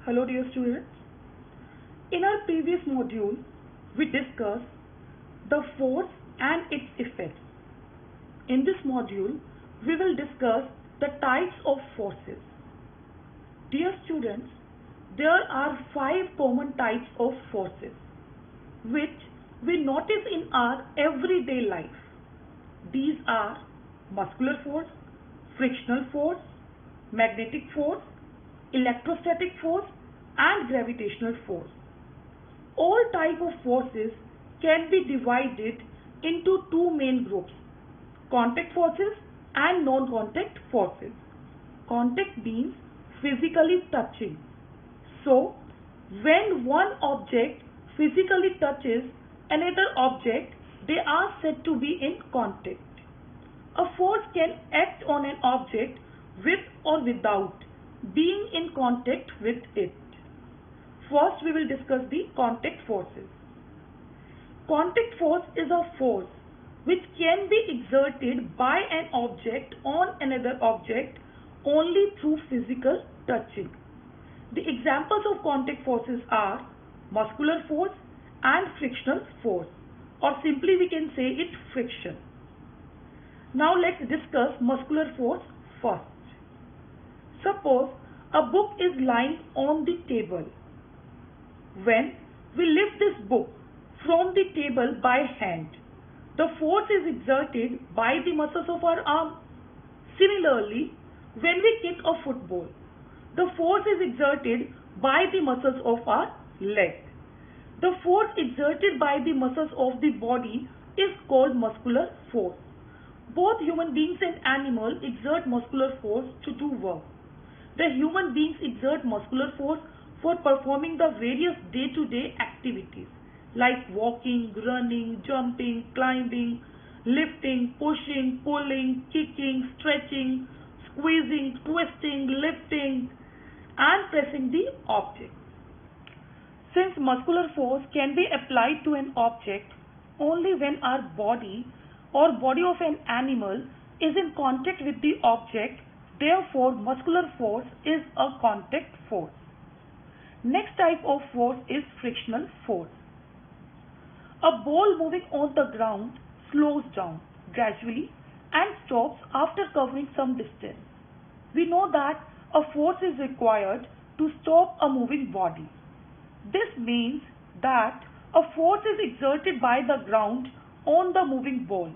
Hello dear students. In our previous module, we discussed the force and its effects. In this module, we will discuss the types of forces. Dear students, there are 5 common types of forces which we notice in our everyday life. These are muscular force, frictional force, magnetic force, electrostatic force and gravitational force. All type of forces can be divided into two main groups, contact forces and non-contact forces. Contact means physically touching. So, when one object physically touches another object, they are said to be in contact. A force can act on an object with or without being in contact with it. First, we will discuss the contact forces. Contact force is a force which can be exerted by an object on another object only through physical touching. The examples of contact forces are muscular force and frictional force, or simply we can say it friction. Now let's discuss muscular force first. Suppose a book is lying on the table. When we lift this book from the table by hand, the force is exerted by the muscles of our arm. Similarly, when we kick a football, the force is exerted by the muscles of our leg. The force exerted by the muscles of the body is called muscular force. Both human beings and animals exert muscular force to do work. The human beings exert muscular force for performing the various day-to-day activities like walking, running, jumping, climbing, lifting, pushing, pulling, kicking, stretching, squeezing, twisting, lifting and pressing the object. Since muscular force can be applied to an object only when our body or body of an animal is in contact with the object, therefore muscular force is a contact force. Next type of force is frictional force. A ball moving on the ground slows down gradually and stops after covering some distance. We know that a force is required to stop a moving body. This means that a force is exerted by the ground on the moving ball,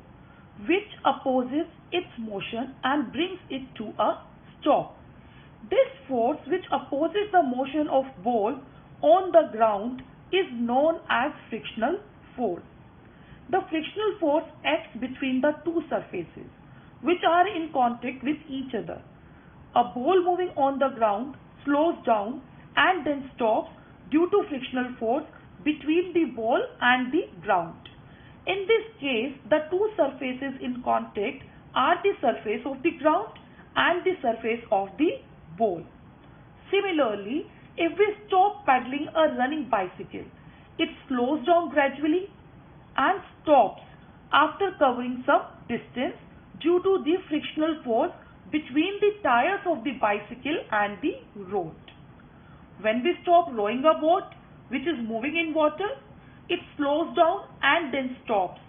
which opposes its motion and brings it to a stop. This force which opposes the motion of ball on the ground is known as frictional force. The frictional force acts between the two surfaces which are in contact with each other. A ball moving on the ground slows down and then stops due to frictional force between the ball and the ground. In this case, the two surfaces in contact are the surface of the ground and the surface of the ball. Similarly, if we stop paddling a running bicycle, it slows down gradually and stops after covering some distance due to the frictional force between the tires of the bicycle and the road. When we stop rowing a boat which is moving in water, it slows down and then stops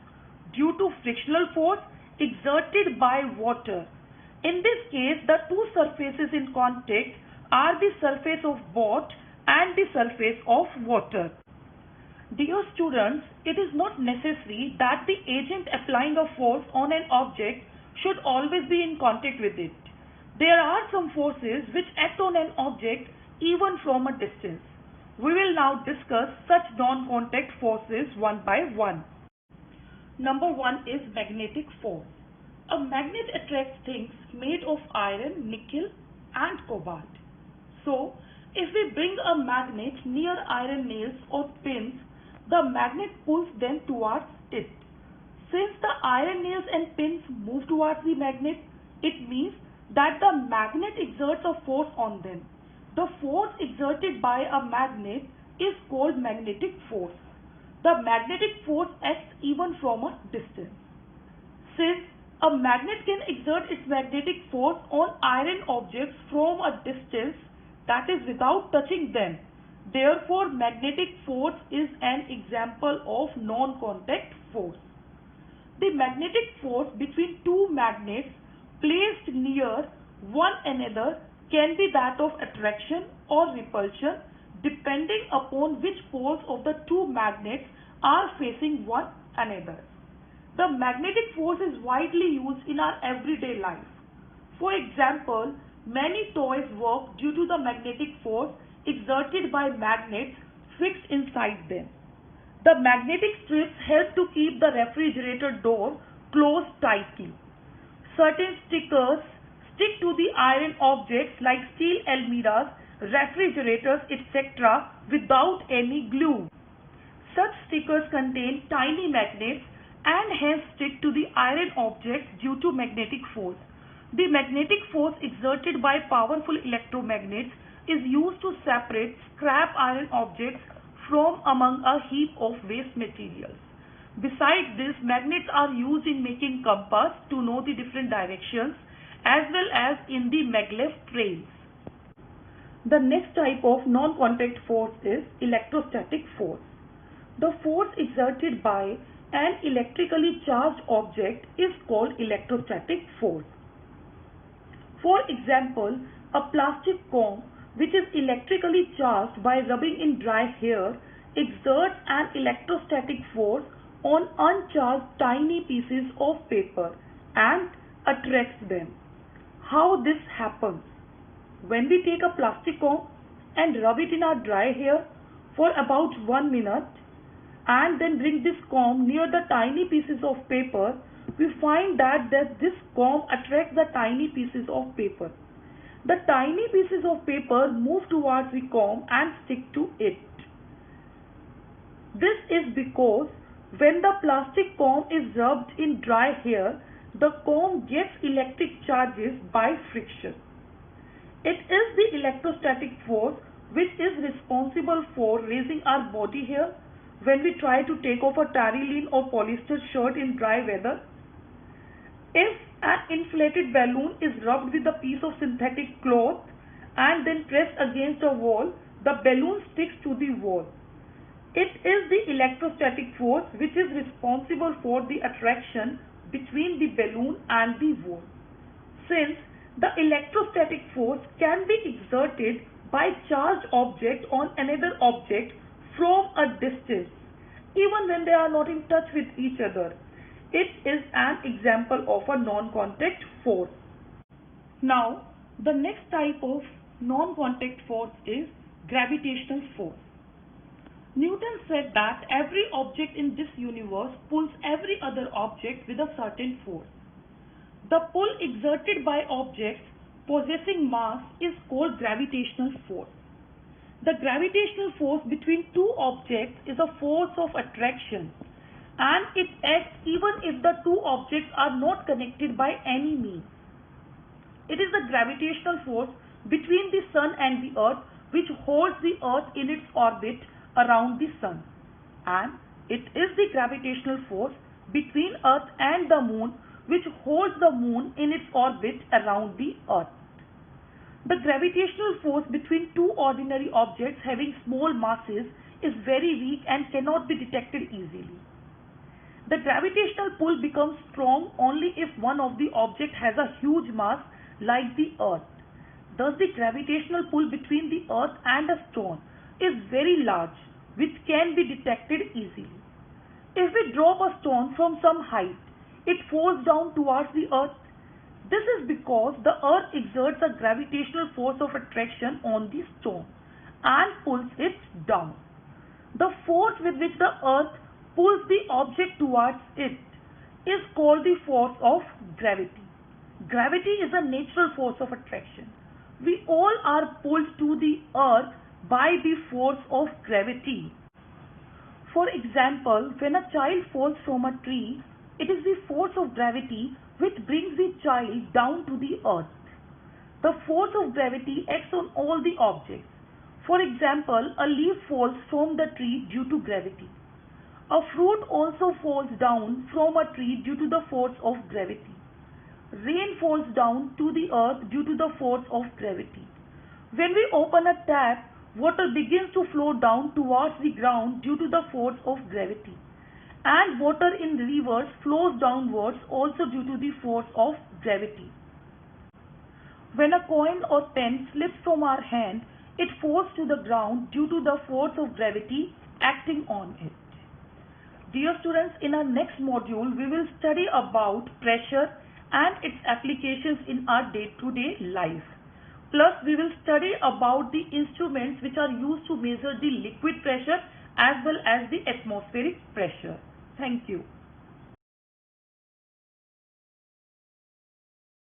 due to frictional force exerted by water. In this case, the two surfaces in contact are the surface of boat and the surface of water. Dear students, it is not necessary that the agent applying a force on an object should always be in contact with it. There are some forces which act on an object even from a distance. We will now discuss such non-contact forces one by one. Number 1 is magnetic force. A magnet attracts things made of iron, nickel and cobalt. So, if we bring a magnet near iron nails or pins, the magnet pulls them towards it. Since the iron nails and pins move towards the magnet, it means that the magnet exerts a force on them. The force exerted by a magnet is called magnetic force. The magnetic force acts even from a distance. Since a magnet can exert its magnetic force on iron objects from a distance, that is without touching them. Therefore, magnetic force is an example of non-contact force. The magnetic force between two magnets placed near one another can be that of attraction or repulsion depending upon which poles of the two magnets are facing one another. The magnetic force is widely used in our everyday life. For example, many toys work due to the magnetic force exerted by magnets fixed inside them. The magnetic strips help to keep the refrigerator door closed tightly. Certain stickers stick to the iron objects like steel almirahs, refrigerators, etc. without any glue. Such stickers contain tiny magnets and hence stick to the iron objects due to magnetic force. The magnetic force exerted by powerful electromagnets is used to separate scrap iron objects from among a heap of waste materials. Besides this, magnets are used in making compass to know the different directions as well as in the maglev trails. The next type of non-contact force is electrostatic force. The force exerted by an electrically charged object is called electrostatic force. For example, a plastic comb which is electrically charged by rubbing in dry hair exerts an electrostatic force on uncharged tiny pieces of paper and attracts them. How this happens? When we take a plastic comb and rub it in our dry hair for about 1 minute and then bring this comb near the tiny pieces of paper, we find that this comb attracts the tiny pieces of paper. The tiny pieces of paper move towards the comb and stick to it. This is because when the plastic comb is rubbed in dry hair, the comb gets electric charges by friction. It is the electrostatic force which is responsible for raising our body hair when we try to take off a terylene or polyester shirt in dry weather. If an inflated balloon is rubbed with a piece of synthetic cloth and then pressed against a wall, the balloon sticks to the wall. It is the electrostatic force which is responsible for the attraction between the balloon and the wall. Since the electrostatic force can be exerted by charged object on another object from a distance, even when they are not in touch with each other, it is an example of a non-contact force. Now, the next type of non-contact force is gravitational force. Newton said that every object in this universe pulls every other object with a certain force. The pull exerted by objects possessing mass is called gravitational force. The gravitational force between two objects is a force of attraction, and it acts even if the two objects are not connected by any means. It is the gravitational force between the Sun and the Earth which holds the Earth in its orbit around the Sun, and it is the gravitational force between Earth and the Moon which holds the Moon in its orbit around the Earth. The gravitational force between two ordinary objects having small masses is very weak and cannot be detected easily. The gravitational pull becomes strong only if one of the objects has a huge mass like the Earth. Thus, the gravitational pull between the Earth and a stone is very large, which can be detected easily. If we drop a stone from some height, it falls down towards the Earth. This is because the Earth exerts a gravitational force of attraction on the stone and pulls it down. The force with which the Earth pulls the object towards it is called the force of gravity. Gravity is a natural force of attraction. We all are pulled to the Earth by the force of gravity. For example, when a child falls from a tree, it is the force of gravity which brings the child down to the Earth. The force of gravity acts on all the objects. For example, a leaf falls from the tree due to gravity. A fruit also falls down from a tree due to the force of gravity. Rain falls down to the earth due to the force of gravity. When we open a tap, water begins to flow down towards the ground due to the force of gravity. And water in rivers flows downwards also due to the force of gravity. When a coin or pen slips from our hand, it falls to the ground due to the force of gravity acting on it. Dear students, in our next module, we will study about pressure and its applications in our day-to-day life. Plus, we will study about the instruments which are used to measure the liquid pressure as well as the atmospheric pressure. Thank you.